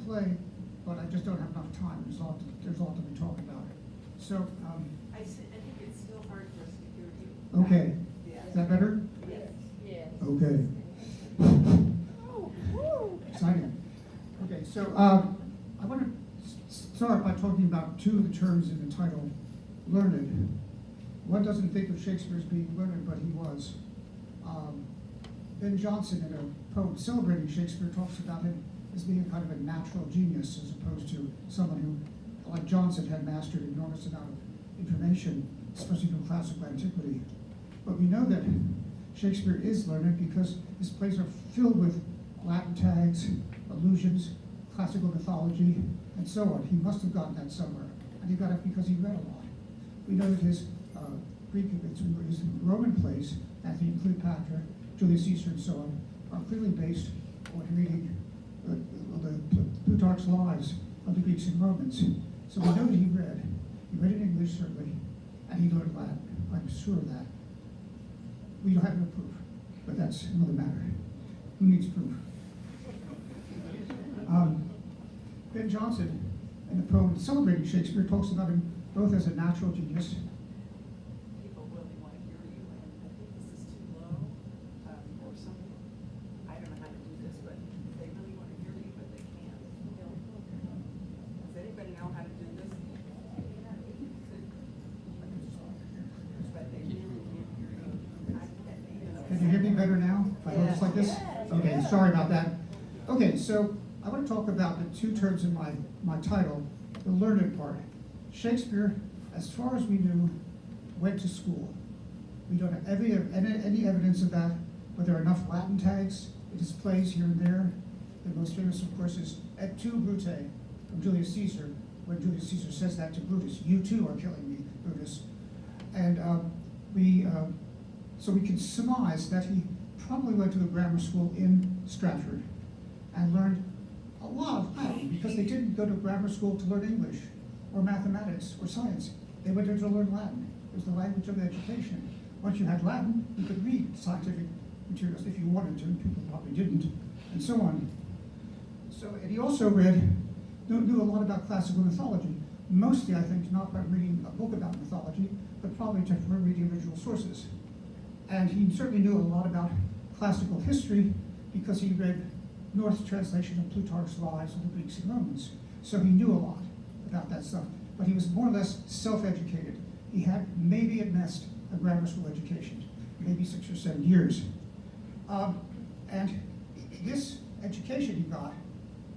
play, but I just don't have enough time. There's a lot to be talking about. So, I think it's still hard for us to hear you. okay. Yeah. Is that better? Yes. Yes. Okay. Exciting. Okay, so I want to start by talking about two of the terms in the title, learned. One doesn't think of Shakespeare as being learned, but he was. Ben Jonson, in a poem celebrating Shakespeare, talks about him as being kind of a natural genius, as opposed to someone who, like Jonson, had mastered an enormous amount of information, especially from classical antiquity. But we know that Shakespeare is learned because his plays are filled with Latin tags, allusions, classical mythology, and so on. He must have gotten that somewhere, and he got it because he read a lot. We know that his Greek, his Roman plays, Antony and Cleopatra, Julius Caesar, and so on, are clearly based on reading the Plutarch's lives of the Greeks and Romans. So we know that he read. He read in English, certainly, and he learned Latin. I'm sure of that. We don't have no proof, but that's another matter. Who needs proof? Ben Jonson, in the poem celebrating Shakespeare, talks about him both as a natural genius. People really want to hear you, and I think this is too low, or something. I don't know how to do this, but they really want to hear you, but they can't. Does anybody know how to do this? But they really can't hear you. Can you hear me better now? If I hold this like this? Okay, sorry about that. Okay, so I want to talk about the two terms in my title, the learned part. Shakespeare, as far as we knew, went to school. We don't have any evidence of that, but there are enough Latin tags in his plays here and there. The most famous, of course, is Et tu, Brute, from Julius Caesar, when Julius Caesar says that to Brutus, "You too are killing me, Brutus." And so we can surmise that he probably went to the grammar school in Stratford and learned a lot of Latin, because they didn't go to grammar school to learn English or mathematics or science. They went there to learn Latin. It was the language of education. Once you had Latin, you could read scientific materials if you wanted to, and people probably didn't, and so on. So, and he also knew a lot about classical mythology, mostly, I think, not by reading a book about mythology, but probably from reading original sources. And he certainly knew a lot about classical history because he read North's translation of Plutarch's lives of the Greeks and Romans. So he knew a lot about that stuff, but he was more or less self-educated. He had maybe at best a grammar school education, maybe 6 or 7 years. And this education he got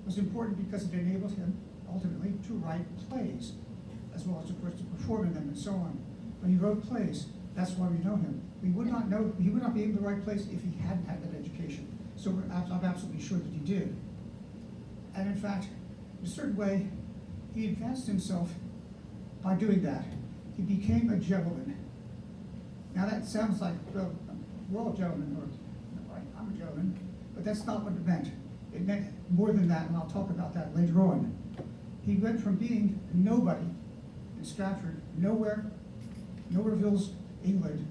was important because it enabled him ultimately to write plays, as well as, of course, to perform in them and so on. When he wrote plays, that's why we know him. He would not be able to write plays if he hadn't had that education. So I'm absolutely sure that he did. And in fact, in a certain way, he advanced himself by doing that. He became a gentleman. Now that sounds like, well, we're all gentlemen, or right, I'm a gentleman, but that's not what it meant. It meant more than that, and I'll talk about that later on. He went from being nobody in Stratford, Nowhereville's England,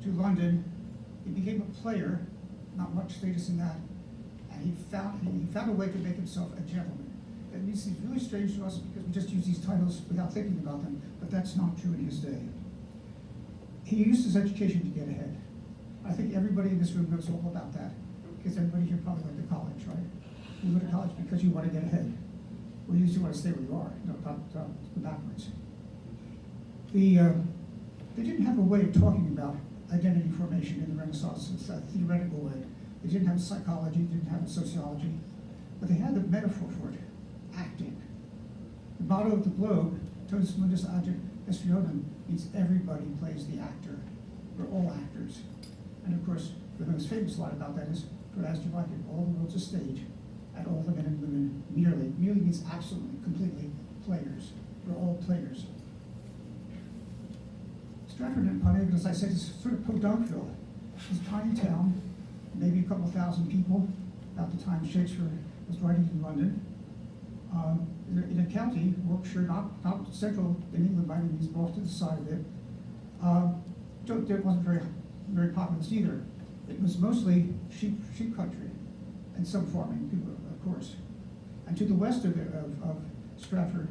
to London. He became a player, not much status in that, and he found a way to make himself a gentleman. It seems really strange to us because we just use these titles without thinking about them, but that's not true in his day. He used his education to get ahead. I think everybody in this room knows all about that, because everybody here probably went to college, right? You go to college because you want to get ahead. Well, you usually want to stay where you are, no, not backwards. They didn't have a way of talking about identity formation in the Renaissance. It's a theoretical way. They didn't have psychology, didn't have sociology, but they had the metaphor for it, acting. The motto of the Globe, Totus Mundus Agit Histrionem, means everybody plays the actor. We're all actors. And of course, the most famous line about that is, for as you like it, all the world's a stage, and all the men and women merely means absolutely, completely players. We're all players. Stratford-upon-Avon, as I said, is sort of Podunkville. It's a tiny town, maybe a couple thousand people, about the time Shakespeare was writing in London. In a county, Yorkshire, not central in England by any means, but off to the side of it. It wasn't very populous either. It was mostly sheep country, and some farming, of course. And And to the west of Stratford,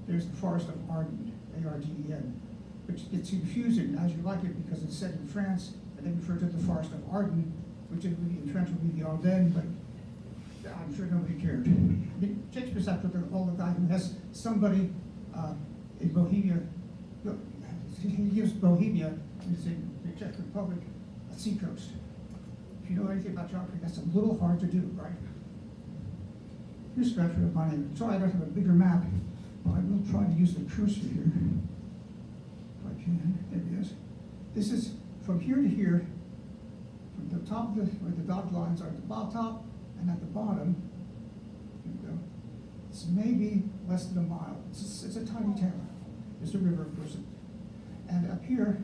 there's the Forest of Arden, A-R-D-E-N, which gets confusing as you like it because it's set in France, and they refer to the Forest of Arden, which in French would be the Ardennes, but I'm sure nobody cared. I mean, Shakespeare's after all the guy who has somebody in Bohemia. He gives Bohemia, it's in the Czech Republic, a seacoast. If you know anything about geography, that's a little hard to do, right? Here's Stratford upon Avon. Sorry, I don't have a bigger map, but I will try to use the cursor here. If I can. There it is. This is from here to here, from the top of where the dotted lines are at the top, and at the bottom, here we go. It's maybe less than a mile. It's a tiny town. There's a river, of course. And up here,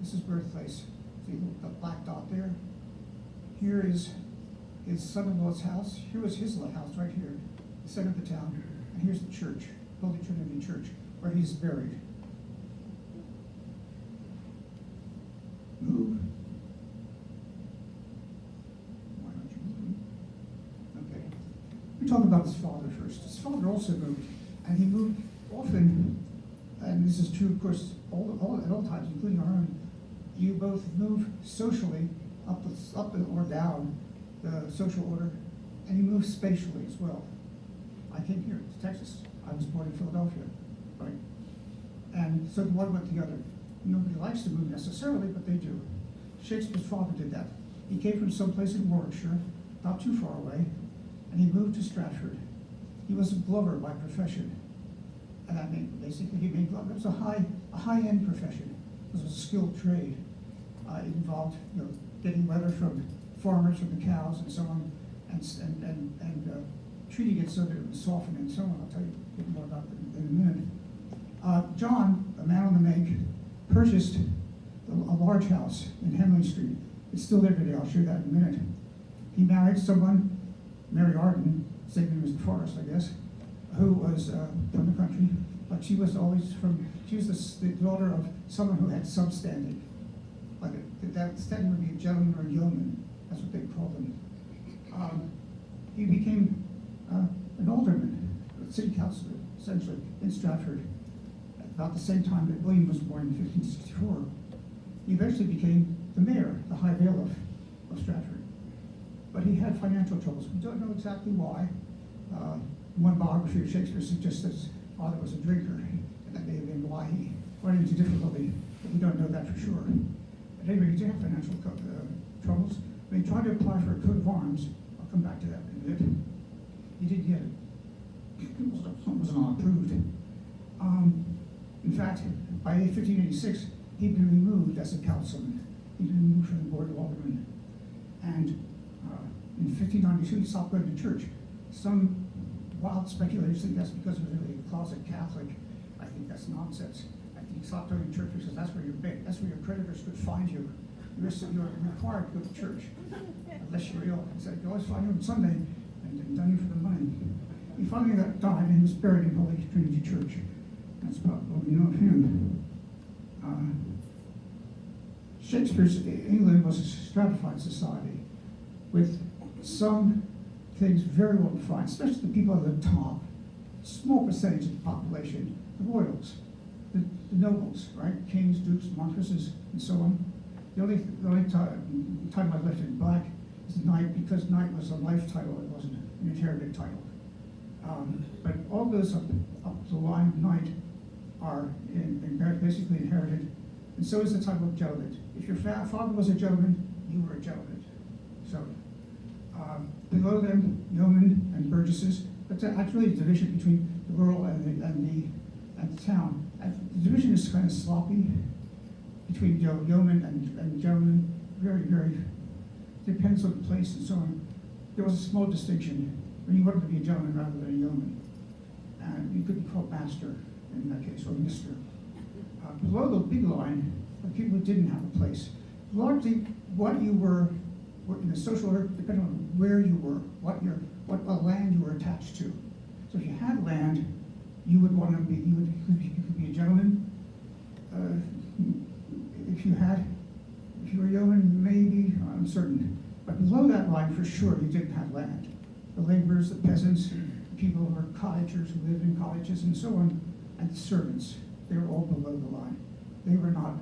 this is birthplace. See the black dot there? Here is his son-in-law's house. Here was his house right here, the center of the town. And here's the church, Holy Trinity Church, where he's buried. Move. Why aren't you moving? Okay. We talk about his father first. His father also moved, and he moved often. And this is true, of course, at all times, including our own. You both move socially up or down the social order, and you move spatially as well. I came here to Texas. I was born in Philadelphia, right? And so one went the other. Nobody likes to move necessarily, but they do. Shakespeare's father did that. He came from someplace in Warwickshire, not too far away, and he moved to Stratford. He was a glover by profession. And that meant basically he made gloves. It was a high-end profession. It was a skilled trade. It involved getting leather from farmers, from the cows, and so on, and treating it so that it would soften and so on. I'll tell you a bit more about that in a minute. John, a man on the make, purchased a large house in Henley Street. It's still there today. I'll show you that in a minute. He married someone, Mary Arden, same name as the forest, I guess, who was from the country, but she was the daughter of someone who had some standing. Like that standing would be a gentleman or a yeoman. That's what they called them. He became an alderman, a city councilor, essentially, in Stratford, at about the same time that William was born in 1564. He eventually became the mayor, the high bailiff of Stratford. But he had financial troubles. We don't know exactly why. One biography of Shakespeare suggests that his father was a drinker, and that may have been why he went into difficulty, but we don't know that for sure. But anyway, he did have financial troubles. When he tried to apply for a coat of arms, I'll come back to that in a minute, he didn't get it. It was not approved. In fact, by 1586, he'd been removed as a councilman. He'd been removed from the Board of Aldermen. And in 1592, he stopped going to church. Some wild speculators think that's because he was really a closet Catholic. I think that's nonsense. I think he stopped going to church because that's where your creditors could find you. You're required to go to church, unless you're ill. He said, you always find you on Sunday, and done you for the money. He finally died, and he was buried in Holy Trinity Church. That's about what we know of him. Shakespeare's England was a stratified society with some things very well defined, especially the people at the top. Small percentage of the population, the royals, the nobles, right? Kings, dukes, marquises, and so on. The only time I left in black is knight, because knight was a life title, it wasn't an inherited title. But all those up the line of knight are basically inherited, and so is the title of gentleman. If your father was a gentleman, you were a gentleman. So below them, yeomen and burgesses. But that's really the division between the rural and the town. And the division is kind of sloppy between yeomen and gentlemen. Very, very depends on the place and so on. There was a small distinction when you wanted to be a gentleman rather than a yeoman, and you could be called master in that case, or mister. Below the big line, the people who didn't have a place. Largely, what you were in the social order depended on where you were, what land you were attached to. So if you had land, you would want to be, you could be a gentleman. If you were a yeoman, maybe, I'm uncertain. But below that line, for sure, you didn't have land. The laborers, the peasants, the people who are cottagers who lived in cottages and so on, and the servants. They were all below the line. They were not,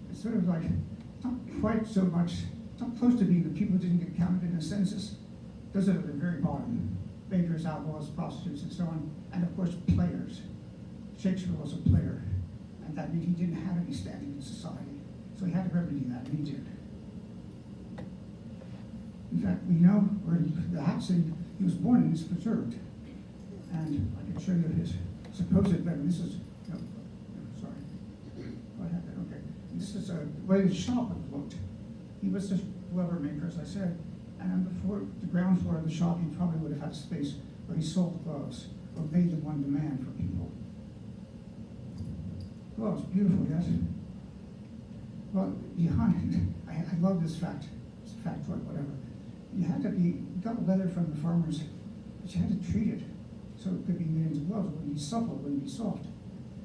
it's sort of like, not quite so much, not close to being the people who didn't get counted in the census. Those are at the very bottom. Beggars, outlaws, prostitutes, and so on. And of course, players. Shakespeare was a player, and that means he didn't have any standing in society. So he had to remedy that, and he did. In fact, we know where the house he was born in is preserved. And I can show you his supposed bedroom. This is, no, sorry. What happened? Okay. This is the way the shop looked. He was just a leather maker, as I said. And on the ground floor of the shop, he probably would have had a space where he sold gloves or made them on demand for people. Gloves, beautiful, yes? Well, behind, I love this fact. It's a factoid, whatever. You had to be, you got leather from the farmers, but you had to treat it so it could be made into gloves. It wouldn't be supple, it wouldn't be soft.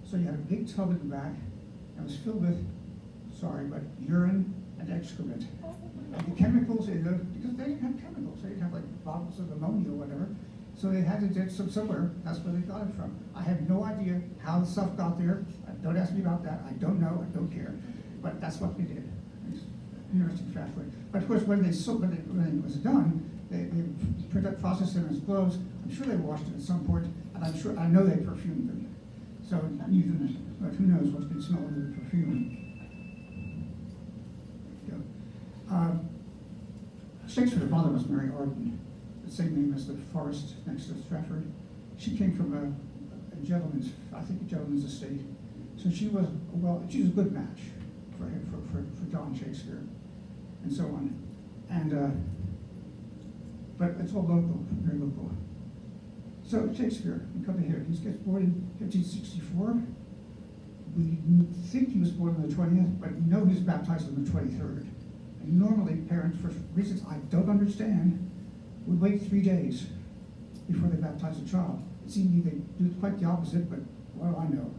So you had a big tub in the back that was filled with, sorry, but urine and excrement. And the chemicals in those, because they didn't have chemicals, they didn't have like bottles of ammonia or whatever. So they had to get some somewhere, that's where they got it from. I have no idea how the stuff got there. Don't ask me about that, I don't know, I don't care. But that's what they did. It's an interesting fact. But of course, when it was done, they processed them as gloves. I'm sure they washed them at some point, and I know they perfumed them. So even, but who knows what's been smelled in the perfume. Shakespeare's mother was Mary Arden, the same name as the forest next to Stratford. She came from a gentleman's, I think a gentleman's estate. So she was a good match for him, for John Shakespeare, and so on. And but it's all local, very local. So Shakespeare, we come to here. He gets born in 1564. We think he was born on the 20th, but we know he was baptized on the 23rd. And normally parents, for reasons I don't understand, would wait 3 days before they baptize a child. It seemed to me they do quite the opposite, but what do I know?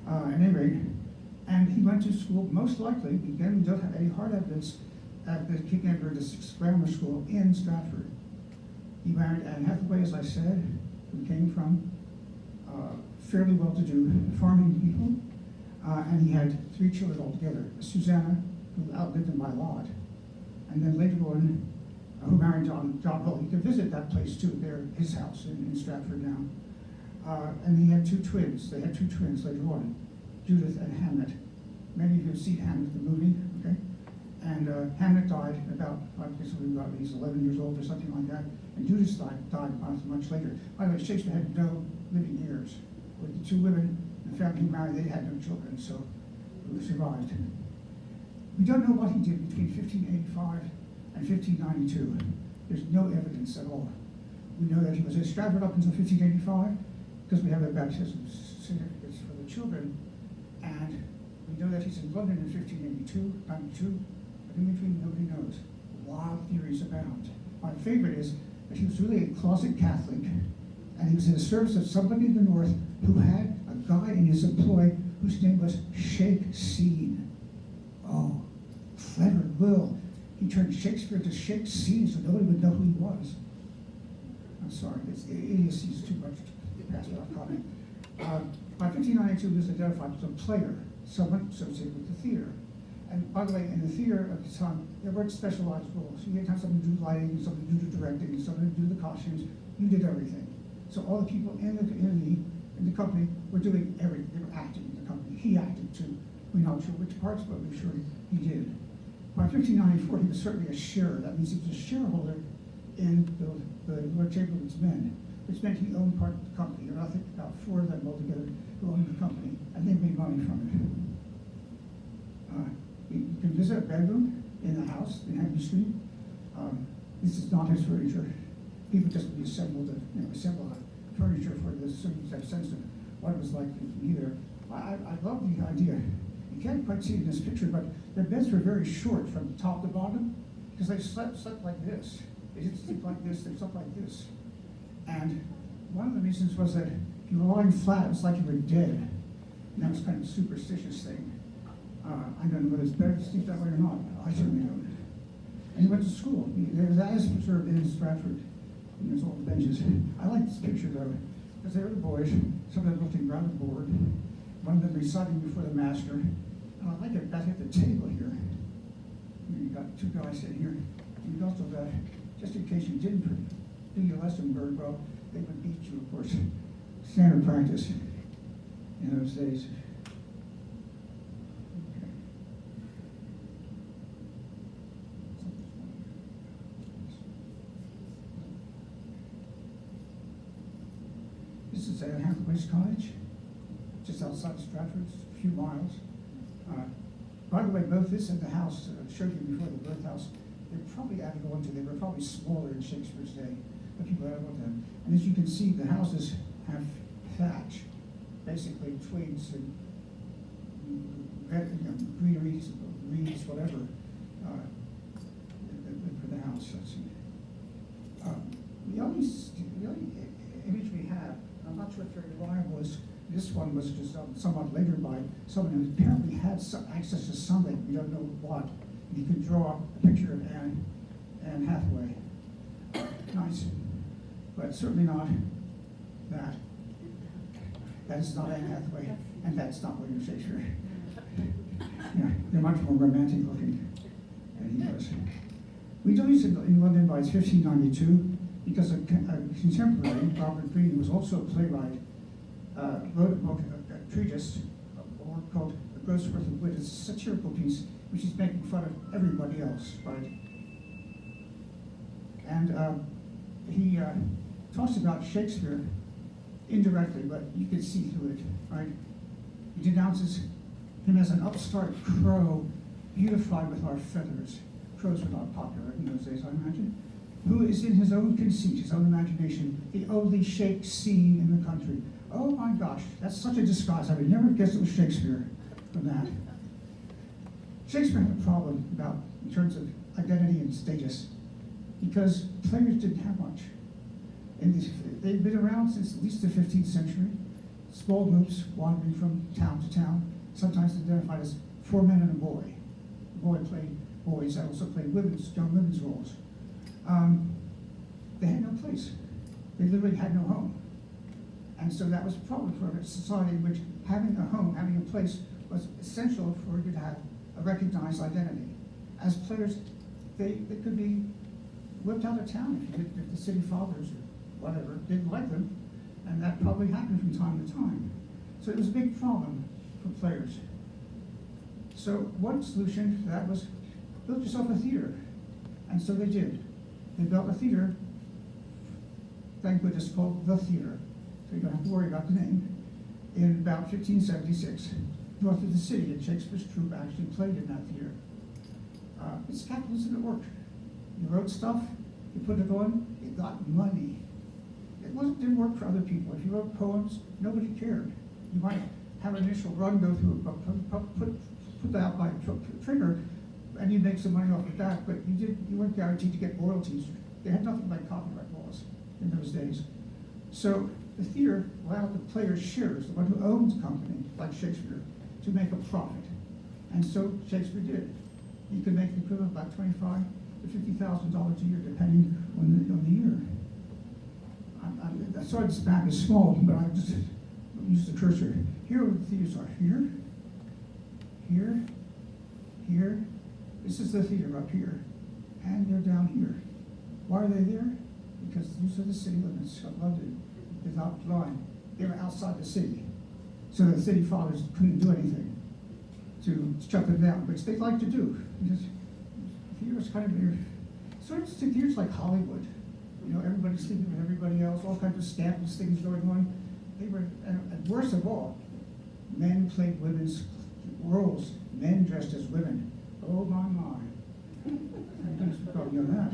At any rate, and he went to school, most likely, again, we don't have any hard evidence, at the King Edward VI Grammar School in Stratford. He married Anne Hathaway, as I said, who came from fairly well-to-do farming people, and he had 3 children altogether. Susanna, who outlived him by a lot, and then later on, who married John Hull. You can visit that place too, his house in Stratford now. And he had 2 twins. They had 2 twins later on, Judith and Hamnet. Many of you have seen Hamnet, the movie, okay? And Hamnet died about, I guess he's 11 years old or something like that. And Judith died much later. By the way, Shakespeare had no living heirs. With the 2 women, the family he married, they had no children, so he survived. We don't know what he did between 1585 and 1592. There's no evidence at all. We know that he was at Stratford up until 1585 because we have the baptism certificates for the children, and we know that he's in London in 1582, 92, but in between nobody knows. Wild theories abound. My favorite is that he was really a closet Catholic, and he was in the service of somebody in the north who had a guy in his employ whose name was Shakespeare. Oh, clever Will. He turned Shakespeare to Shakespeare so nobody would know who he was. I'm sorry, idiocy is too much to pass without comment. By 1592, he was identified as a player, someone associated with the theater. And by the way, in the theater of the time, there weren't specialized roles. You didn't have something to do lighting, something to do directing, something to do the costumes. You did everything. So all the people in the company were doing everything. They were acting in the company. He acted too. We're not sure which parts, but we're sure he did. By 1594, he was certainly a sharer. That means he was a shareholder in the Lord Chamberlain's men, which meant he owned part of the company. There are, I think, about 4 of them altogether who owned the company, and they made money from it. You can visit a bedroom in the house in Henry Street. This is not his furniture. People just assemble furniture for this, so you have a sense of what it was like to be there. I love the idea. You can't quite see it in this picture, but their beds were very short from top to bottom because they slept like this. They didn't sleep like this, they slept like this. And one of the reasons was that if you were lying flat, it was like you were dead. And that was kind of a superstitious thing. I don't know whether it's better to sleep that way or not. I certainly don't. And he went to school. That is preserved in Stratford. And there's all the benches. I like this picture though, because they were the boys, some of them looking around the board, one of them reciting before the master. And I like it back at the table here. You got two guys sitting here. And you also got, just in case you didn't do your lesson very well, they would beat you, of course. Standard practice in those days. Okay. This is Anne Hathaway's cottage, just outside Stratford, a few miles. By the way, both this and the house I showed you before, the birth house, they're probably added on to, they were probably smaller in Shakespeare's day, but people added on to them. And as you can see, the houses have thatch, basically twigs and greeneries, reeds, whatever, for the house. Let's see. The only image we have, I'm not sure if very reliable, is this one was just somewhat later by someone who apparently had some access to something, we don't know what. And he could draw a picture of Anne Hathaway. Nice, but certainly not that. That is not Anne Hathaway, and that's not William Shakespeare. Yeah, they're much more romantic looking than he was. We do this in London by 1592 because a contemporary, Robert Greene, who was also a playwright, wrote a book, a treatise, a work called A Gross Worth of Wit. It's a satirical piece which is making fun of everybody else, right? And he talks about Shakespeare indirectly, but you can see through it, right? He denounces him as an upstart crow, beautified with our feathers. Crows were not popular in those days, I imagine. Who is in his own conceit, his own imagination, the only shake seen in the country. Oh my gosh, that's such a disguise. I would never have guessed it was Shakespeare from that. Shakespeare had a problem in terms of identity and status, because players didn't have much. And they've been around since at least the 15th century. Small groups wandering from town to town, sometimes identified as 4 men and a boy. The boy played boys, I also played young women's roles. They had no place. They literally had no home. And so that was a problem for a society in which having a home, having a place, was essential for you to have a recognized identity. As players, they could be whipped out of town if the city fathers or whatever didn't like them, and that probably happened from time to time. So it was a big problem for players. So one solution to that was build yourself a theater. And so they did. They built a theater, thank goodness, called The Theater, so you don't have to worry about the name, in about 1576, north of the city, and Shakespeare's troupe actually played in that theater. It's capitalism at work. You wrote stuff, you put it on, it got money. It didn't work for other people. If you wrote poems, nobody cared. You might have an initial run go through, put that out by a trigger, and you'd make some money off of that, but you weren't guaranteed to get royalties. They had nothing like copyright laws in those days. So the theater allowed the player's shares, the one who owns the company, like Shakespeare, to make a profit. And so Shakespeare did. He could make the equivalent of about $25,000 to $50,000 a year, depending on the year. Sorry, this map is small, but I just use the cursor. Here are the theaters are. Here, here, here. This is the theater up here, and they're down here. Why are they there? Because these are the city limits of London, without line. They were outside the city, so the city fathers couldn't do anything to shut them down, which they'd like to do. Because theaters kind of, sort of theaters like Hollywood. You know, everybody sleeping with everybody else, all kinds of scandalous things going on. They were, and worst of all, men played women's roles, men dressed as women. Oh my. Thanks for calling on that.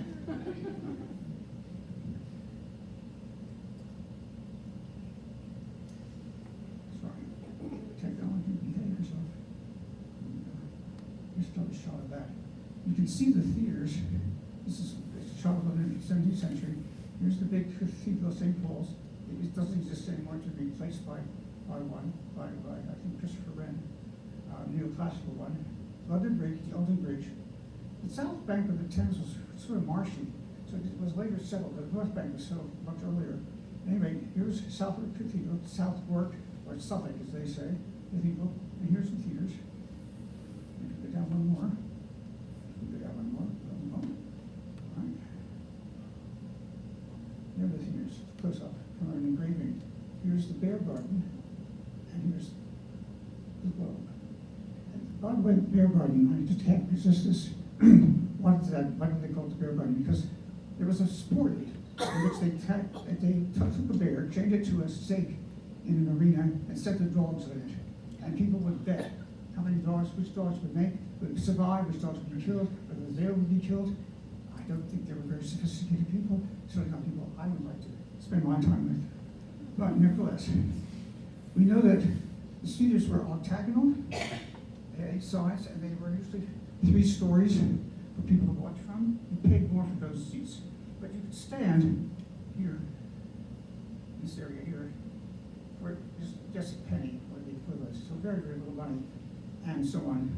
Sorry. Technology, behave yourself. Here's another shot of that. You can see the theaters. This is a shot of the 17th century. Here's the big cathedral of St. Paul's. It doesn't exist anymore, to be replaced by I think Christopher Wren, neoclassical one. London Bridge, the Elgin Bridge. The south bank of the Thames was sort of marshy, So it was later settled. The North Bank was settled much earlier. Anyway, here's Southwark Cathedral, Southwark, or Suffolk as they say, Cathedral, and here's the theaters. We can go down one more. We go down one more. All right. There are the theaters, close up from an engraving. Here's the Bear Garden, and here's the globe. And by the way, the Bear Garden, I just can't resist this. Why did they call it the Bear Garden? Because there was a sport in which they took a bear, chained it to a stake in an arena, and set the dogs on it. And people would bet how many dogs, which dogs would survive, which dogs would be killed, whether the bear would be killed. I don't think they were very sophisticated people, certainly not people I would like to spend my time with. But nevertheless, we know that the theaters were octagonal, they had 8 sides, and they were usually 3 stories for people to watch from. You paid more for those seats. But you could stand here, this area here, for just a penny, or the equivalent. So very, very little money, and so on.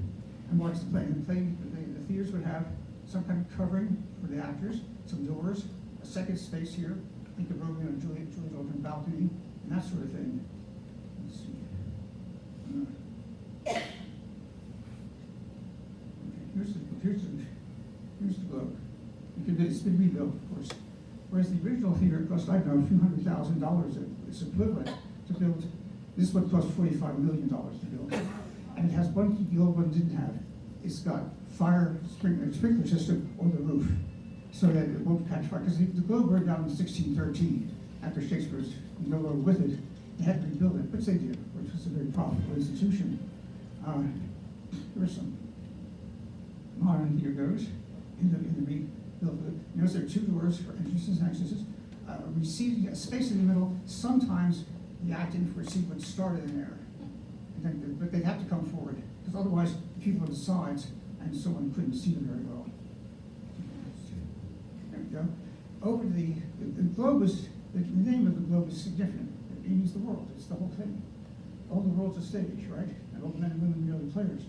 And watch the play. The theaters would have some kind of covering for the actors, some doors, a second space here. Think of Romeo and Juliet, Juliet's open balcony, and that sort of thing. Let's see. Okay, here's the globe. It's been rebuilt, of course. Whereas the original theater cost, I don't know, a few $100,000. It's equivalent to build. This one cost $45 million to build. And it has one thing the old one didn't have. It's got fire sprinkler system on the roof so that it won't catch fire. Because the globe burned down in 1613 after Shakespeare was no longer with it. They had to rebuild it, which they did, which was a very profitable institution. There's some modern theater goes in the rebuilt. Notice there are 2 doors for entrances and exits. Receiving a space in the middle. Sometimes the acting for a scene would start in there, but they'd have to come forward because otherwise the people on the sides and so on couldn't see them very well. There we go. Over to the globe is the name of the globe is significant. It means the world. It's the whole thing. All the world's a stage, right? And all the men and women are the players.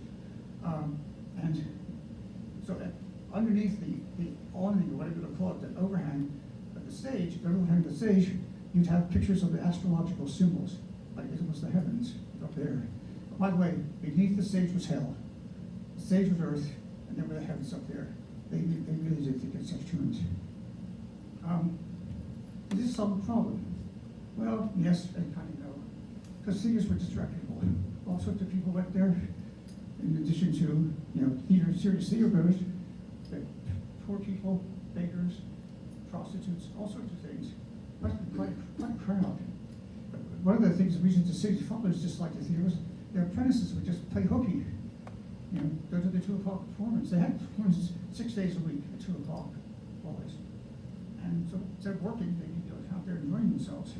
And so underneath the awning, or whatever you call it, the overhang of the stage, the overhang of the stage, you'd have pictures of the astrological symbols, like it was the heavens up there. But by the way, beneath the stage was hell. The stage was earth, and there were the heavens up there. They really did think in such terms. Did this solve the problem? Well, yes, I kind of know. Because theaters were disreputable. All sorts of people went there, in addition to, serious theater goers, poor people, beggars, prostitutes, all sorts of things. Quite a crowd. But one of the reasons the city fathers disliked the theater was their apprentices would just play hooky. Go to the 2 o'clock performance. They had performances 6 days a week at 2 o'clock, always. And so instead of working, they'd be out there enjoying themselves.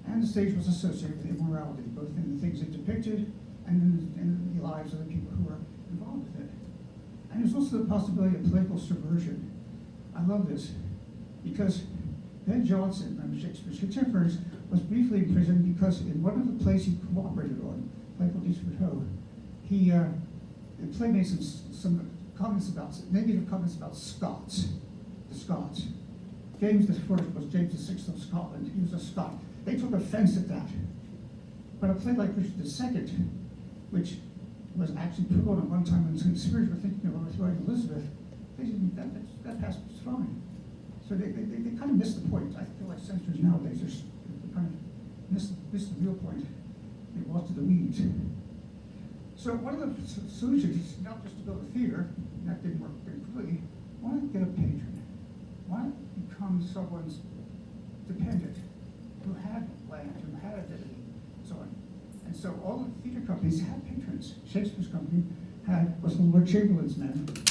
And the stage was associated with immorality, both in the things it depicted and in the lives of the people who were involved with it. And there's also the possibility of political subversion. I love this because Ben Jonson, one of Shakespeare's contemporaries, was briefly imprisoned because in one of the plays he cooperated on, a play called Eastward Ho, the play made some comments negative comments about Scots, the Scots. James I was James VI of Scotland. He was a Scot. They took offense at that. But a play like Richard II, which was actually put on at one time when conspirators were thinking of overthrowing Elizabeth, they didn't, that passage was fine. So they kind of missed the point. I feel like censors nowadays they kind of missed the real point. They lost to the weeds. So one of the solutions is not just to build a theater, and that didn't work very completely. Why not get a patron? Why not become someone's dependent who had land, who had identity, and so on. And so all the theater companies had patrons. Shakespeare's company was the Lord Chamberlain's men until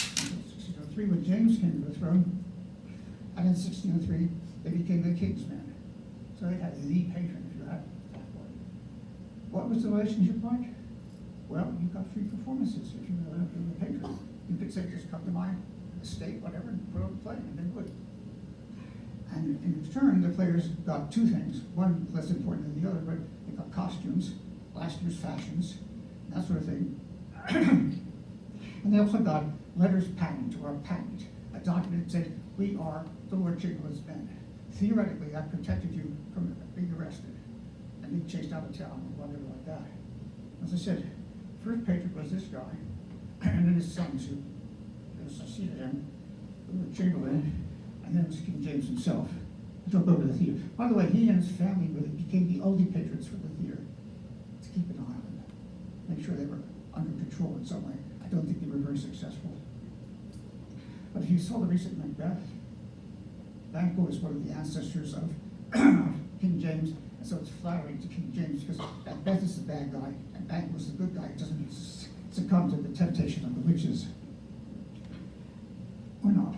1603 when James came to the throne. And in 1603, they became the king's men. So they had the patron if you had that one. What was the relationship like? Well, you got free performances if you were the patron. You could say, just come to my estate, whatever, and put on a play, and they would. And in return, the players got 2 things. One less important than the other, but they got costumes, last year's fashions, that sort of thing. And they also got letters patent, or a patent, a document that said, we are the Lord Chamberlain's men. Theoretically, that protected you from being arrested and being chased out of town or whatever like that. As I said, first patron was this guy, and then his sons who succeeded him, the Lord Chamberlain, and then it was King James himself, who took over the theater. By the way, he and his family really became the only patrons for the theater to keep an eye on them, make sure they were under control in some way. I don't think they were very successful. But if you saw the recent Macbeth, Banquo is one of the ancestors of King James, and so it's flattering to King James because Macbeth is the bad guy and Banquo is the good guy. He doesn't succumb to the temptation of the witches. Or not.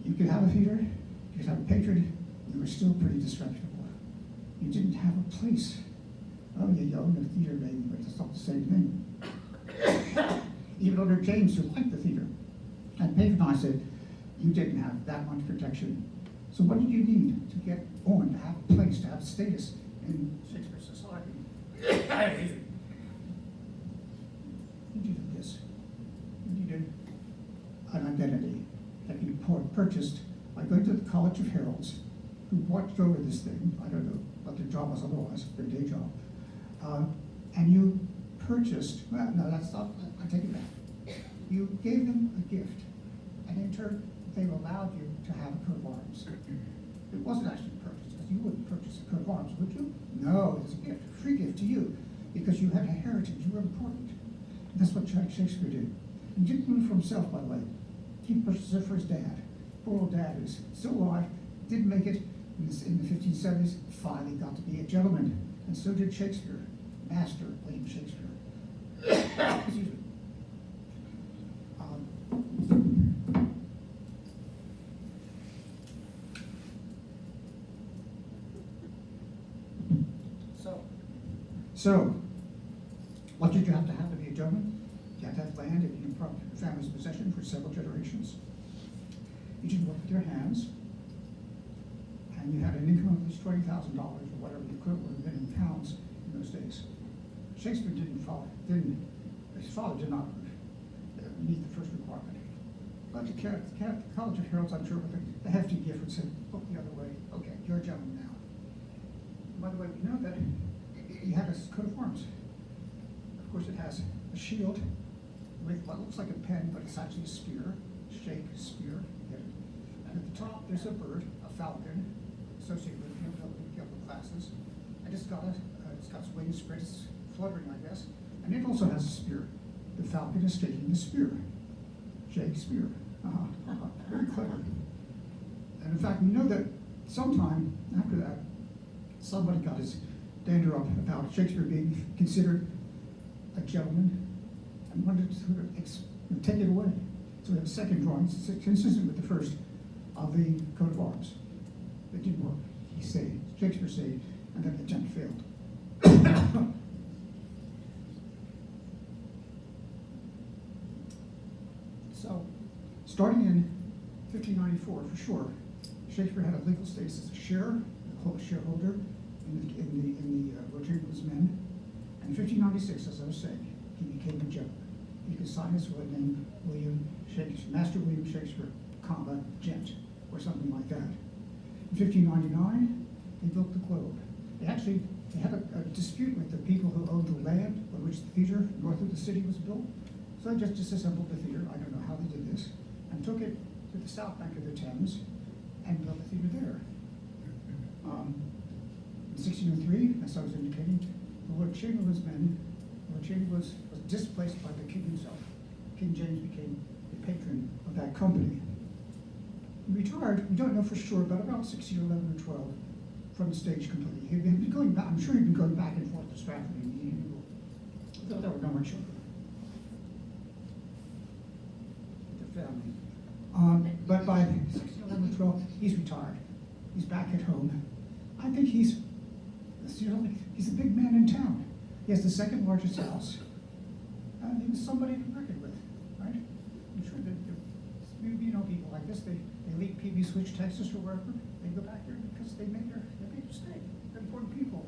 You could have a theater, you could have a patron, you were still pretty disreputable. You didn't have a place. Oh, yeah, you own a theater maybe, but it's not the same thing. Even under James, who liked the theater, and patronized it, you didn't have that much protection. So what did you need to get on, to have a place, to have status in Shakespeare society? You needed this. You needed an identity that you purchased by going to the College of Heralds, who watched over this thing. I don't know what their job was otherwise, their day job. And you purchased, well, no, that's not, I take it back. You gave them a gift, and in turn, they allowed you to have a coat of arms. It wasn't actually purchased, because you wouldn't purchase a coat of arms, would you? No, it was a gift, a free gift to you, because you had a heritage, you were important. And that's what Shakespeare did. And he didn't do it for himself, by the way. He purchased it for his dad. Poor old dad is still alive, didn't make it in the 1570s, finally got to be a gentleman. And so did Shakespeare, Master Wayne Shakespeare. Excuse me. So, what did you have to be a gentleman? You had to have land in your family's possession for several generations. You didn't work with your hands, and you had an income of at least $20,000 or whatever the equivalent would have been in pounds in those days. Shakespeare his father did not meet the first requirement. But the College of Heralds, I'm sure, with a hefty gift would say, look the other way. Okay, you're a gentleman now. And by the way, we know that he had a coat of arms. Of course, it has a shield with what looks like a pen, but it's actually a spear, Shakespeare. And at the top, there's a bird, a falcon, associated with the upper classes. And it's got its wings spread, it's fluttering, I guess. And it also has a spear. The falcon is taking the spear. Shakespeare. Very clever. And in fact, we know that sometime after that, somebody got his dander up about Shakespeare being considered a gentleman and wanted to sort of take it away. So we have a second drawing, consistent with the first, of the coat of arms. It didn't work. Shakespeare saved, and then the attempt failed. So, starting in 1594, for sure, Shakespeare had a legal status as a shareholder in the Lord Chamberlain's men. And in 1596, as I was saying, he became a gentleman. He could sign his will name William Shakespeare, Master William Shakespeare, comma, gent, or something like that. In 1599, they built the Globe. They had a dispute with the people who owned the land on which the theater north of the city was built. So they just disassembled the theater, I don't know how they did this, and took it to the south bank of the Thames and built the theater there. In 1603, as I was indicating, the Lord Chamberlain's men, Lord Chamberlain was displaced by the king himself. King James became the patron of that company. He retired, we don't know for sure, but about 1611 or 12 from the stage completely. He'd been going back, I'm sure he'd been going back and forth to Stratford, though there were no more children. The family. But by 1611 or 12, he's retired. He's back at home. I think he's a big man in town. He has the second largest house. And he was somebody to reckon with, right? I'm sure that you know people like this. They leave PB Switch, Texas, or wherever. They go back there because they made their stay. They're important people.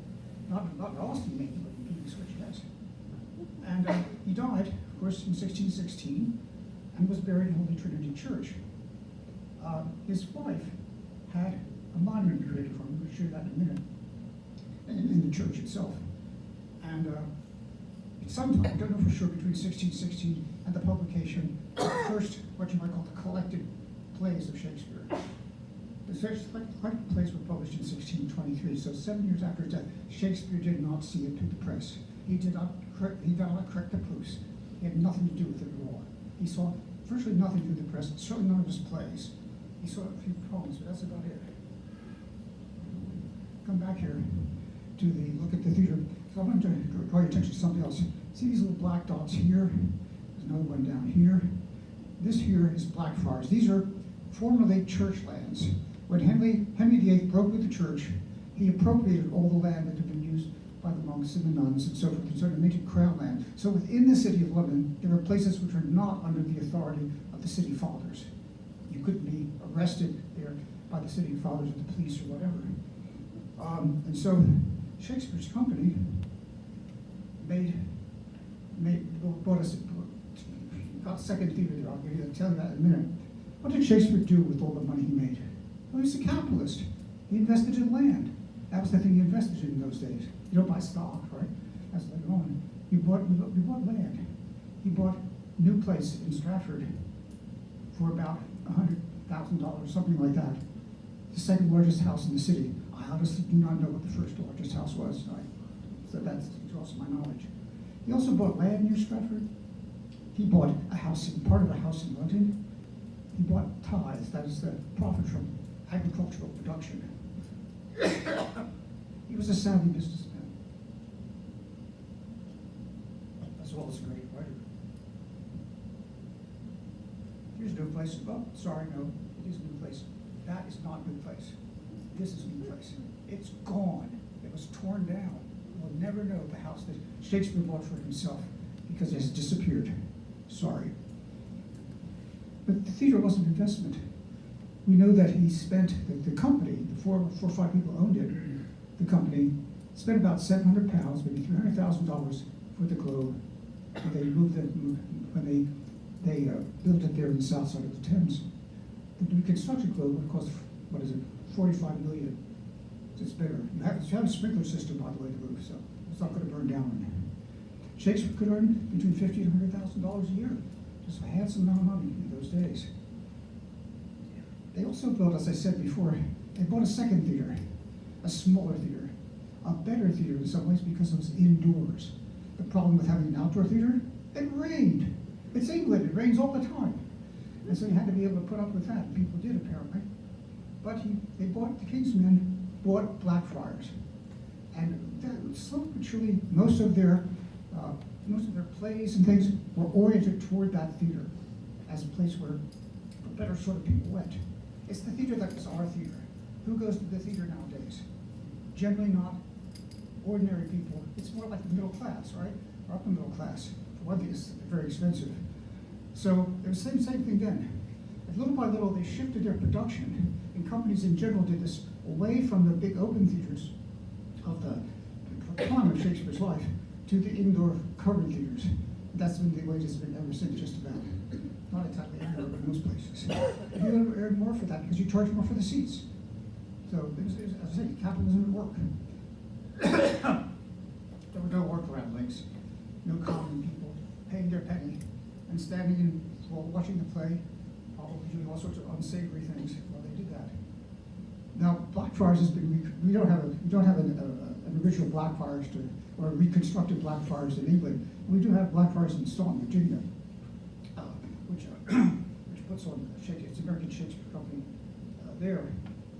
Not Austin maybe, but PB Switch, yes. And he died, of course, in 1616, and was buried in Holy Trinity Church. his wife had a monument created for him. We'll show you that in a minute, in the church itself. And sometime, I don't know for sure, between 1616 and the publication of the first, what you might call the collected plays of Shakespeare. The first collected plays were published in 1623, so 7 years after his death. Shakespeare did not see it through the press. He did not correct the proofs. He had nothing to do with it at all. He saw virtually nothing through the press, certainly none of his plays. He saw a few poems, but that's about it. Come back here to look at the theater. So I want to draw your attention to something else. See these little black dots here? There's another one down here. This here is Blackfriars. These are formerly church lands. When Henry VIII broke with the church, he appropriated all the land that had been used by the monks and the nuns and so forth, and sort of made it crown land. So within the city of London, there were places which were not under the authority of the city fathers. You couldn't be arrested there by the city fathers or the police or whatever. And so Shakespeare's company got a second theater there. I'll tell you that in a minute. What did Shakespeare do with all the money he made? Well, he was a capitalist. He invested in land. That was the thing he invested in those days. You don't buy stock, right? That's later on. He bought land. He bought a new place in Stratford for about $100,000, something like that. The second largest house in the city. I honestly do not know what the first largest house was. So that's also my knowledge. He also bought land near Stratford. He bought part of a house in London. He bought tithes, that is the profit from agricultural production. He was a savvy businessman, as well as a great writer. Here's New Place. Oh, sorry, no, it is New Place. That is not New Place. This is New Place. It's gone. It was torn down. We'll never know the house that Shakespeare bought for himself because it has disappeared. Sorry. But the theater was an investment. We know that he spent, the company, the four or five people who owned it, the company, spent about £700, maybe $300,000 for the Globe. When they they built it there in the south side of the Thames. The reconstructed Globe would cost, what is it, $45 million. It's bigger. You have a sprinkler system, by the way, the roof, so it's not going to burn down. Shakespeare could earn between $50,000 and $100,000 a year. Just a handsome amount of money in those days. They also built, as I said before, they bought a second theater, a smaller theater, a better theater in some ways because it was indoors. The problem with having an outdoor theater, it rained. It's England, it rains all the time. And so you had to be able to put up with that. People did, apparently. But the King's men bought Blackfriars. And slowly but surely, most of their plays and things were oriented toward that theater as a place where better sort of people went. It's the theater that was our theater. Who goes to the theater nowadays? Generally not ordinary people. It's more like the middle class, right? Or upper middle class. For one thing, it's very expensive. So it was the same thing then. And little by little, they shifted their production, and companies in general did this away from the big open theaters of the prime of Shakespeare's life to the indoor covered theaters. That's been the way it's been ever since, just about. Not exactly everywhere, but most places. You earn more for that because you charge more for the seats. So, as I say, capitalism at work. There were no workaround links, no common people paying their penny and standing and watching the play, probably doing all sorts of unsavory things while they did that. Now, Blackfriars has been, we don't have an original Blackfriars or a reconstructed Blackfriars in England. We do have Blackfriars in Staunton, Virginia, which puts on Shakespeare. It's American Shakespeare Company there.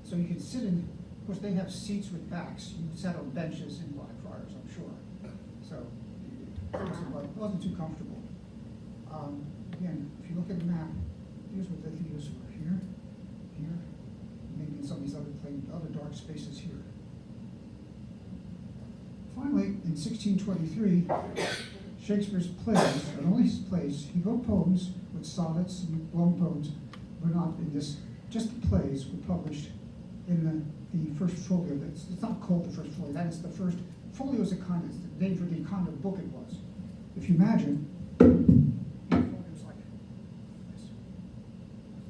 So you can sit in, of course, they have seats with backs. You sat on benches in Blackfriars, I'm sure. So it wasn't too comfortable. Again, if you look at the map, here's what the theaters were here, maybe in some of these other dark spaces here. Finally, in 1623, Shakespeare's plays, and only his plays, he wrote poems with sonnets and long poems, were not in this, just the plays were published in the first folio. It's not called the first folio, that is the first, folio is it's the name for the kind of book it was. If you imagine, folio was like this,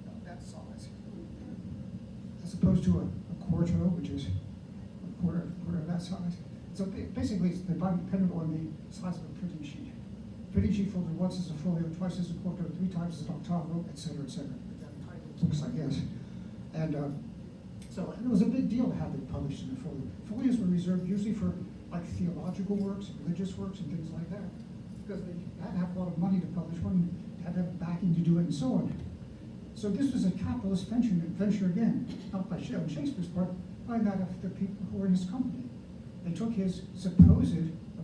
about that size. folded on the size of a printing sheet. Printing sheet folded once as a folio, twice as a quarto, 3 times as an octavo, etc., etc. Books, I guess. And so it was a big deal to have it published in a folio. Folios were reserved usually for like theological works, religious works, and things like that, because they had to have a lot of money to publish one, had to have backing to do it, and so on. So this was a capitalist venture again, not by Shakespeare's part, by that of the people who were in his company. They took his supposed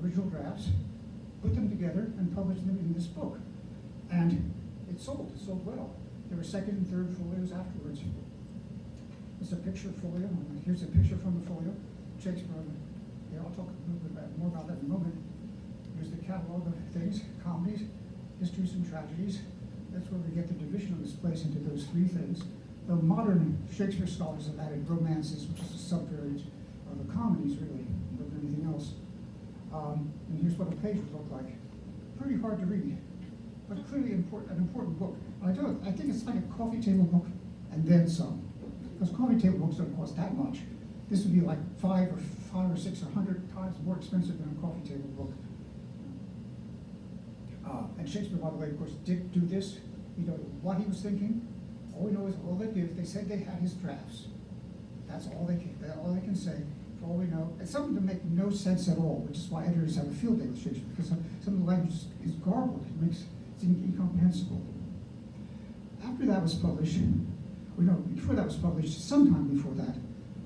original drafts, put them together, and published them in this book. And it sold well. There were second and third folios afterwards. It's a picture folio. Here's a picture from the folio. Shakespeare, I'll talk a little bit more about that in a moment. Here's the catalog of things, comedies, histories, and tragedies. That's where we get the division of this place into those 3 things. The modern Shakespeare scholars have added romances, which is a subvariant of the comedies, really, more than anything else. And here's what a page would look like. Pretty hard to read, but clearly an important book. I think it's like a coffee table book and then some, because coffee table books don't cost that much. This would be like 5 or 6 or 100 times more expensive than a coffee table book. And Shakespeare, by the way, of course, did do this. We don't know what he was thinking. All we know is all they did. They said they had his drafts. That's all they can say. For all we know, it's something to make no sense at all, which is why editors have a field day with Shakespeare, because some of the language is garbled. It's incomprehensible. After that was published, before that was published, sometime before that,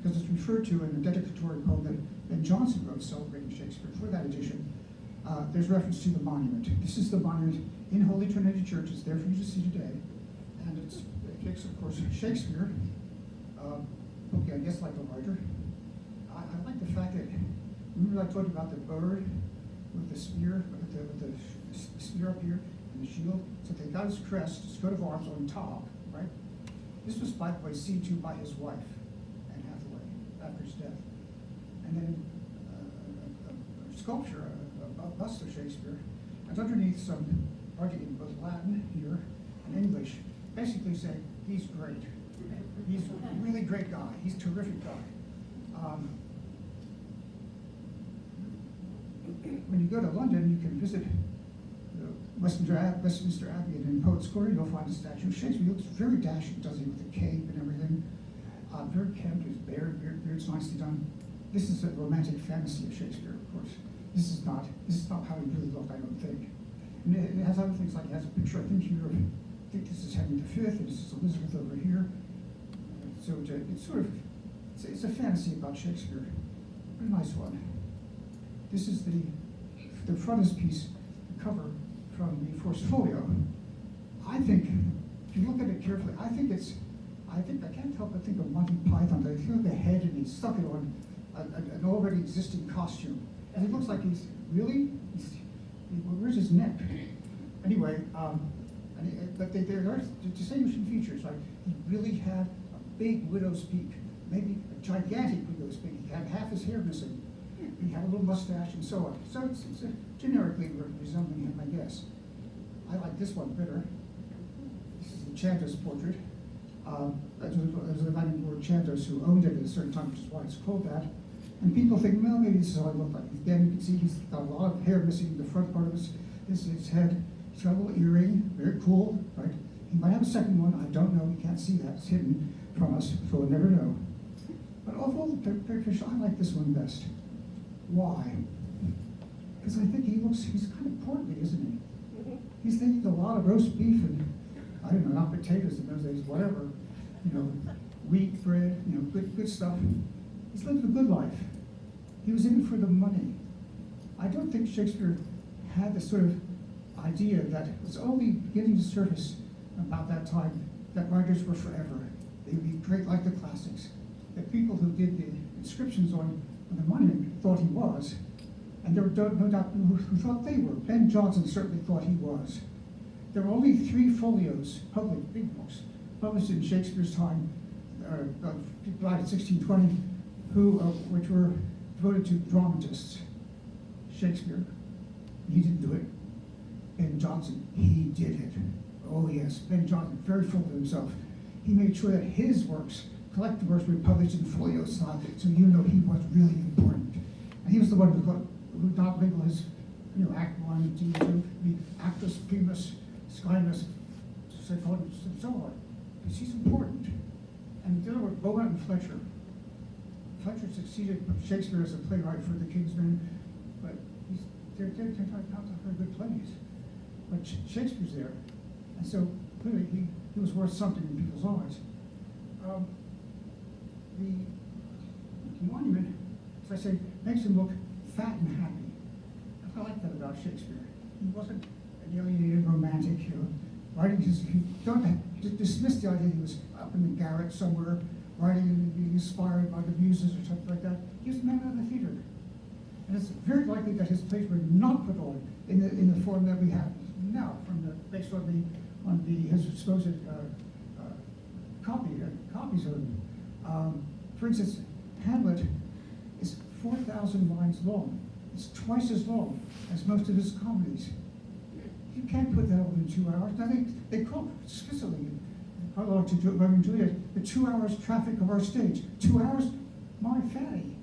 because it's referred to in a dedicatory poem that Ben Jonson wrote celebrating Shakespeare. For that edition, there's reference to the monument. This is the monument in Holy Trinity Church. It's there for you to see today. And it depicts, of course, Shakespeare, okay, I guess like a writer. I like the fact that, remember I told you about the bird with the spear, with the spear up here and the shield? So they got his crest, his coat of arms on top, right? This was, by the way, seen to by his wife, Anne Hathaway, after his death. And then a sculpture, a bust of Shakespeare, and underneath some writing in both Latin here and English, basically saying, he's great. He's a really great guy. He's a terrific guy. When you go to London, you can visit Westminster Abbey, and in Poets' Square, you'll find a statue of Shakespeare. He looks very dashing, doesn't he, with the cape and everything. Very kempt, his beard's nicely done. This is a romantic fantasy of Shakespeare, of course. This is not how he really looked, I don't think. And it has other things, like it has a picture, I think here, I think this is Henry V, and this is Elizabeth over here. So it's a fantasy about Shakespeare. A nice one. This is the frontispiece, the cover from the first folio. I think, if you look at it carefully, I can't help but think of Monty Python. They threw the head and he stuck it on an already existing costume. And it looks like where's his neck? Anyway, but there are distinguishing features. Like he really had a big widow's peak, maybe a gigantic widow's peak. He had half his hair missing. He had a little mustache and so on. So it's generically resembling him, I guess. I like this one better. This is the Chandos portrait. There's a man named Lord Chandos who owned it at a certain time, which is why it's called that. And people think, well, maybe this is how I look like. Then you can see he's got a lot of hair missing in the front part of his head. He's got a little earring, very cool, right? He might have a second one, I don't know, we can't see that, it's hidden from us, so we'll never know. But of all the pictures, I like this one best. Why? Because I think he's kind of portly, isn't he? He's eating a lot of roast beef and, I don't know, not potatoes in those days, whatever, wheat, bread, good stuff. He's lived a good life. He was in it for the money. I don't think Shakespeare had the sort of idea that was only beginning to surface about that time, that writers were forever. They would be great like the classics. That people who did the inscriptions on the monument thought he was, and there were no doubt people who thought they were. Ben Jonson certainly thought he was. There were only 3 folios, public, big books, published in Shakespeare's time, people died in 1620, which were devoted to dramatists. Shakespeare, he didn't do it. Ben Jonson, he did it. Oh yes, Ben Jonson, very full of himself. He made sure that his works, collected works, were published in folio style, so you know he was really important. And he was the one who would not label his, act one, D two, be actus primus, scimus, secundus, and so on. Because he's important. And the other were Beaumont and Fletcher. Fletcher succeeded Shakespeare as a playwright for the King's Men, but they're not very good plays. But Shakespeare's there, and so clearly he was worth something in people's eyes. The monument, as I say, makes him look fat and happy. I like that about Shakespeare. He wasn't an alienated romantic, writing his. He don't dismiss the idea he was up in the garret somewhere, writing and being inspired by the muses or something like that. He was a man of the theater, and it's very likely that his plays were not put on in the form that we have now, based on his supposed copies of them. For instance, Hamlet is 4,000 lines long. It's twice as long as most of his comedies. You can't put that on in 2 hours. Now they quote explicitly in prologue to Romeo and Juliet, the 2 hours traffic of our stage. 2 hours? My fatty.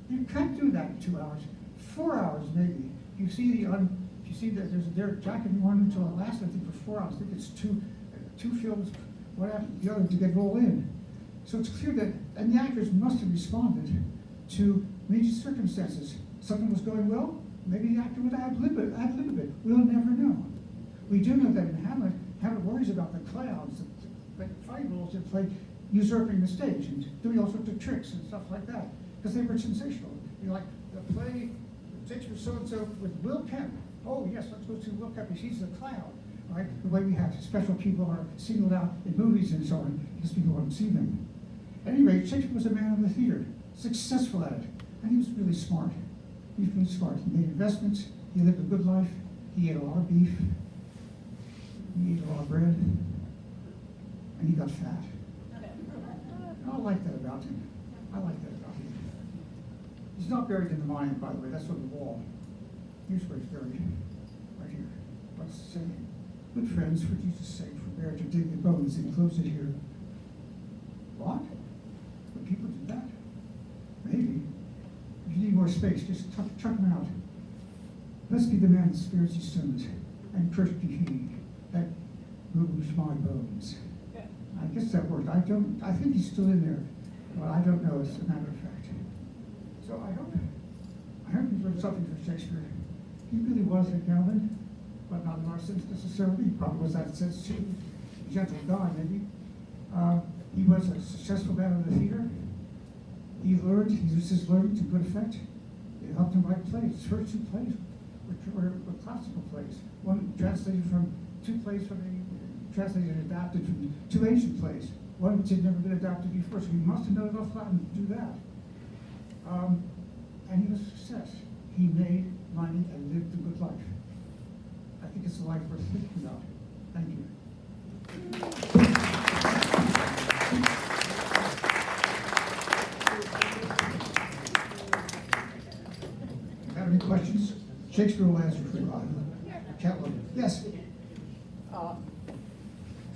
You can't do that in 2 hours. 4 hours maybe. You see that there's a Derek Jacobi one until it lasts, I think, for 4 hours. I think it's two films, one after the other, to get rolled in. So it's clear that, and the actors must have responded to major circumstances. Something was going well, maybe the actor would ad-lib a bit. We'll never know. We do know that in Hamlet worries about the clowns, the fighting roles that play usurping the stage and doing all sorts of tricks and stuff like that, because they were sensational. Like the play, Shakespeare so-and-so with Will Kemp. Oh yes, let's go to Will Kemp, he's the clown. Right? The way we have special people are singled out in movies and so on, because people want to see them. At any rate, Shakespeare was a man of the theater, successful at it, and he was really smart. He was really smart. He made investments, he lived a good life, he ate a lot of beef, he ate a lot of bread, and he got fat. And I like that about him. I like that about him. He's not buried in the monument, by the way, that's on the wall. Here's where he's buried, right here. What's it say? Good friends, for Jesus' sake, forbear to dig the bones and close it here. What? Would people do that? Maybe. If you need more space, just chuck them out. Blessed be the man that spares his sins, and cursed be he that moves my bones. I guess that worked. I think he's still in there, but I don't know, as a matter of fact. So I hope you've learned something from Shakespeare. He really was a gentleman, but not in our sense necessarily. He probably was that sense too. A gentle guy, maybe. He was a successful man of the theater. He used his learning to good effect. It helped him write plays. His first two plays were classical plays. One translated from translated and adapted from two ancient plays. One which had never been adapted before, so he must have known enough Latin to do that. And he was a success. He made money and lived a good life. I think it's a life worth thinking about. Thank you. Have any questions? Shakespeare will answer for you. Yes.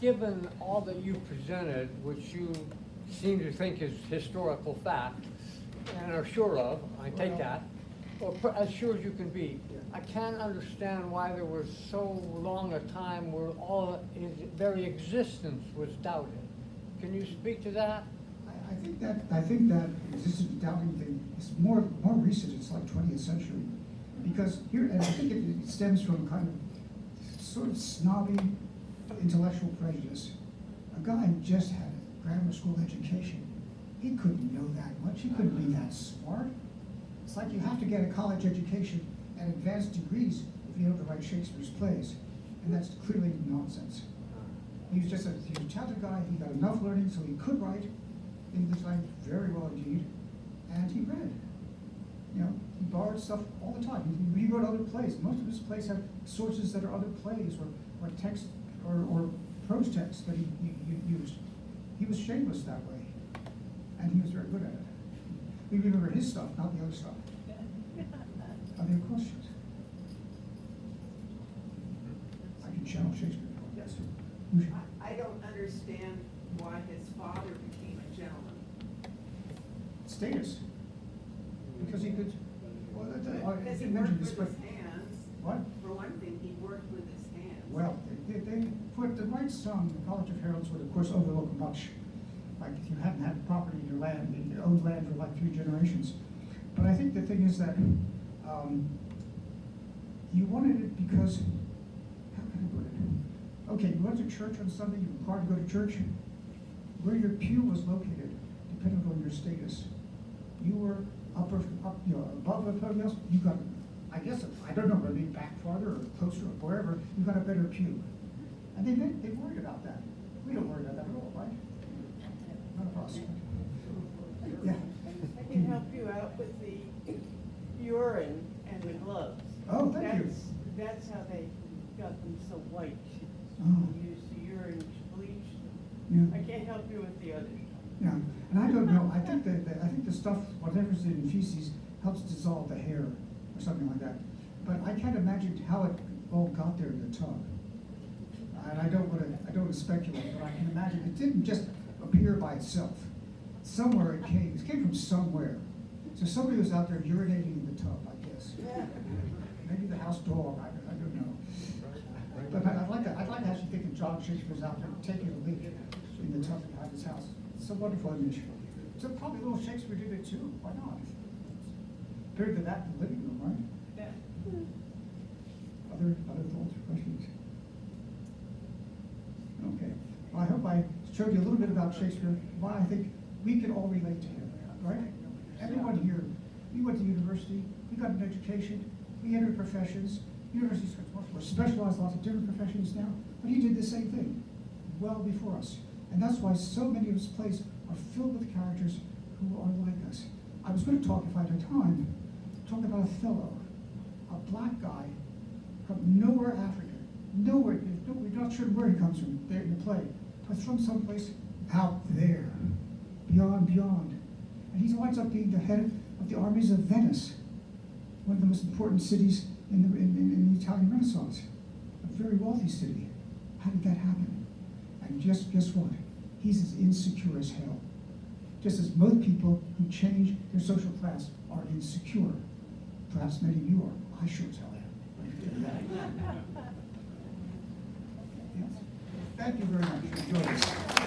Given all that you presented, which you seem to think is historical fact, and are sure of, I take that, or as sure as you can be, I can't understand why there was so long a time where all his very existence was doubted. Can you speak to that? I think that existence doubting thing is more recent. It's like 20th century, because here, and I think it stems from kind of sort of snobby intellectual prejudice. A guy who just had a grammar school education, he couldn't know that much. He couldn't be that smart. It's like you have to get a college education and advanced degrees if you know to write Shakespeare's plays, and that's clearly nonsense. He was a talented guy. He got enough learning so he could write English language very well indeed, and he read. He borrowed stuff all the time. He rewrote other plays. Most of his plays have sources that are other plays or text or prose texts that he used. He was shameless that way, and he was very good at it. We remember his stuff, not the other stuff. Are there questions? I can channel Shakespeare. Yes. I don't understand why his father became a gentleman. Status. Because he could. Because he didn't mention this, He but, worked with his hands. what? For one thing, he worked with his hands. Well, they put the right sum, the College of Heralds would of course overlook much. Like if you hadn't had property in your land, in your own land for like 3 generations. But I think the thing is that, you wanted it because, how can I put it? Okay, you went to church on Sunday, you were required to go to church. Where your pew was located depended on your status. You were above everybody else, you got, I guess, I don't know, maybe back farther or closer or wherever, you got a better pew. And they worried about that. We don't worry about that at all, right? None of us. Yeah. I can help you out with the urine and the gloves. Oh, thank you. That's how they got them so white. Oh. They used the urine to bleach them. Yeah. I can't help you with the others. Yeah, and I don't know, I think the stuff, whatever's in feces helps dissolve the hair or something like that. But I can't imagine how it all got there in the tub. And I don't wanna speculate, but I can imagine it didn't just appear by itself. Somewhere it came from somewhere. So somebody was out there urinating in the tub, I guess. Maybe the house dog, I don't know. But I'd like to actually think that John Shakespeare's out there taking a leak in the tub behind his house. It's a wonderful image. So probably little Shakespeare did it too, why not? Better than that in the living room, right? Other thoughts or questions? Okay, well, I hope I showed you a little bit about Shakespeare, why I think we can all relate to him, right? Everyone here, we went to university, we got an education, we entered professions. Universities are specialized, lots of different professions now, but he did the same thing well before us. And that's why so many of his plays are filled with characters who are like us. I was going to talk, if I had time, talk about Othello, a black guy from nowhere Africa, nowhere, we're not sure where he comes from there in the play, but from someplace out there, beyond. And he winds up being the head of the armies of Venice, one of the most important cities in the Italian Renaissance, a very wealthy city. How did that happen? And guess what? He's as insecure as hell. Just as most people who change their social class are insecure. Perhaps many of you are. I sure as hell am. Yes. Thank you very much. Enjoy this.